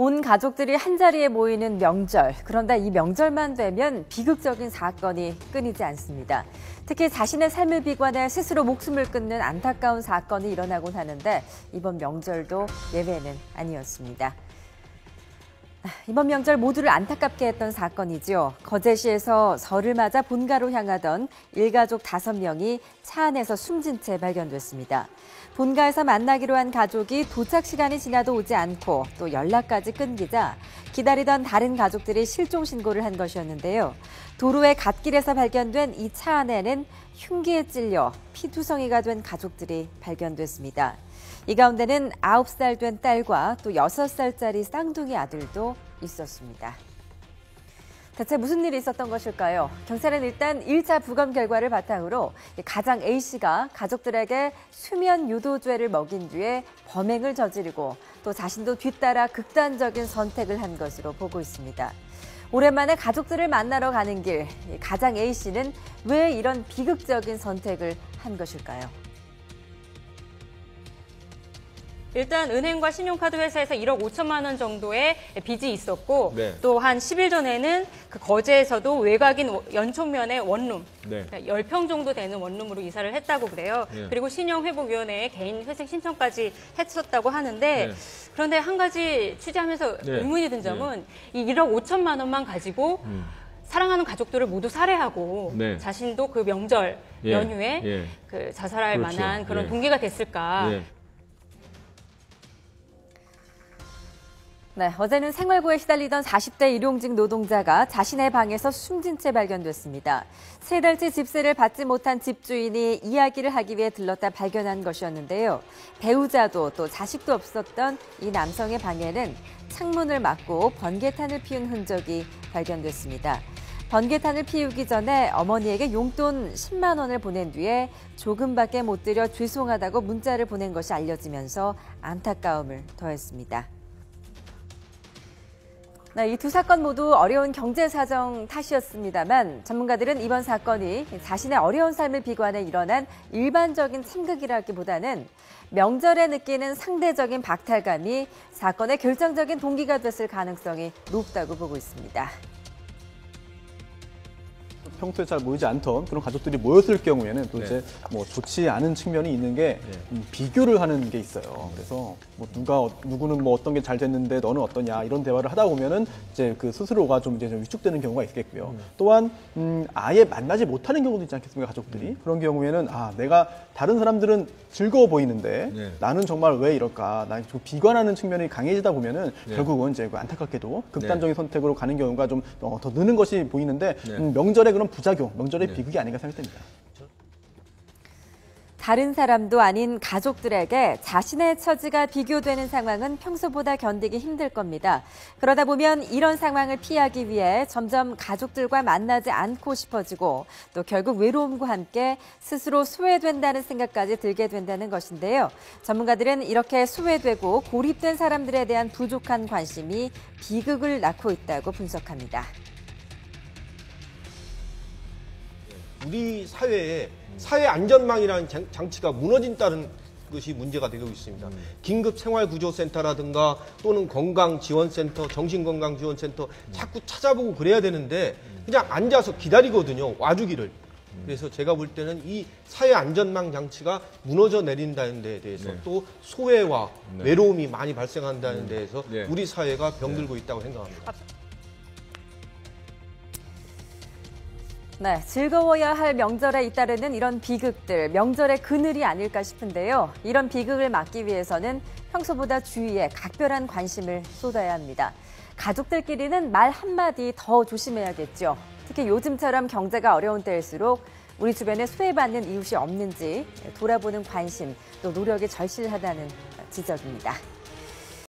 온 가족들이 한자리에 모이는 명절. 그런데 이 명절만 되면 비극적인 사건이 끊이지 않습니다. 특히 자신의 삶을 비관해 스스로 목숨을 끊는 안타까운 사건이 일어나곤 하는데 이번 명절도 예외는 아니었습니다. 이번 명절 모두를 안타깝게 했던 사건이죠. 거제시에서 설을 맞아 본가로 향하던 일가족 5명이 차 안에서 숨진 채 발견됐습니다. 본가에서 만나기로 한 가족이 도착 시간이 지나도 오지 않고 또 연락까지 끊기자 기다리던 다른 가족들이 실종 신고를 한 것이었는데요. 도로의 갓길에서 발견된 이 차 안에는 흉기에 찔려 피투성이가 된 가족들이 발견됐습니다. 이 가운데는 9살 된 딸과 또 6살짜리 쌍둥이 아들도 있었습니다. 대체 무슨 일이 있었던 것일까요? 경찰은 일단 1차 부검 결과를 바탕으로 가장 A씨가 가족들에게 수면 유도죄를 먹인 뒤에 범행을 저지르고 또 자신도 뒤따라 극단적인 선택을 한 것으로 보고 있습니다. 오랜만에 가족들을 만나러 가는 길, 가장 A씨는 왜 이런 비극적인 선택을 한 것일까요? 일단 은행과 신용카드 회사에서 1억 5천만 원 정도의 빚이 있었고 네. 또 한 10일 전에는 그 거제에서도 외곽인 연촉면의 원룸, 네. 그러니까 10평 정도 되는 원룸으로 이사를 했다고 그래요. 네. 그리고 신용회복위원회에 개인 회생 신청까지 했었다고 하는데 네. 그런데 한 가지 취재하면서 네. 의문이 든 점은 이 1억 5천만 원만 가지고 사랑하는 가족들을 모두 살해하고 네. 자신도 그 명절 예. 연휴에 예. 그 자살할 그렇죠. 만한 그런 예. 동기가 됐을까. 예. 네, 어제는 생활고에 시달리던 40대 일용직 노동자가 자신의 방에서 숨진 채 발견됐습니다. 3달째 집세를 받지 못한 집주인이 이야기를 하기 위해 들렀다 발견한 것이었는데요. 배우자도 또 자식도 없었던 이 남성의 방에는 창문을 막고 번개탄을 피운 흔적이 발견됐습니다. 번개탄을 피우기 전에 어머니에게 용돈 10만 원을 보낸 뒤에 조금밖에 못 드려 죄송하다고 문자를 보낸 것이 알려지면서 안타까움을 더했습니다. 네, 이 두 사건 모두 어려운 경제 사정 탓이었습니다만 전문가들은 이번 사건이 자신의 어려운 삶을 비관해 일어난 일반적인 참극이라기보다는 명절에 느끼는 상대적인 박탈감이 사건의 결정적인 동기가 됐을 가능성이 높다고 보고 있습니다. 평소에 잘 모이지 않던 그런 가족들이 모였을 경우에는 또 이제 뭐 좋지 않은 측면이 있는 게 비교를 하는 게 있어요. 그래서 뭐 누구는 뭐 어떤 게 잘 됐는데 너는 어떠냐 이런 대화를 하다 보면은 이제 그 스스로가 좀 이제 좀 위축되는 경우가 있겠고요. 또한 아예 만나지 못하는 경우도 있지 않겠습니까, 가족들이. 그런 경우에는 내가 다른 사람들은 즐거워 보이는데 나는 정말 왜 이럴까? 나 좀 비관하는 측면이 강해지다 보면은 결국은 이제 안타깝게도 극단적인 선택으로 가는 경우가 좀 더 느는 것이 보이는데 명절에 그런 부작용, 명절의 비극이 아닌가 생각됩니다. 다른 사람도 아닌 가족들에게 자신의 처지가 비교되는 상황은 평소보다 견디기 힘들 겁니다. 그러다 보면 이런 상황을 피하기 위해 점점 가족들과 만나지 않고 싶어지고 또 결국 외로움과 함께 스스로 소외된다는 생각까지 들게 된다는 것인데요. 전문가들은 이렇게 소외되고 고립된 사람들에 대한 부족한 관심이 비극을 낳고 있다고 분석합니다. 우리 사회에 사회 안전망이라는 장치가 무너진다는 것이 문제가 되고 있습니다. 긴급생활구조센터라든가 또는 건강지원센터, 정신건강지원센터 자꾸 찾아보고 그래야 되는데 그냥 앉아서 기다리거든요. 와주기를. 그래서 제가 볼 때는 이 사회 안전망 장치가 무너져 내린다는 데에 대해서 또 소외와 외로움이 많이 발생한다는 데에서 우리 사회가 병들고 있다고 생각합니다. 네, 즐거워야 할 명절에 잇따르는 이런 비극들, 명절의 그늘이 아닐까 싶은데요. 이런 비극을 막기 위해서는 평소보다 주위에 각별한 관심을 쏟아야 합니다. 가족들끼리는 말 한마디 더 조심해야겠죠. 특히 요즘처럼 경제가 어려운 때일수록 우리 주변에 소외받는 이웃이 없는지 돌아보는 관심, 또 노력이 절실하다는 지적입니다.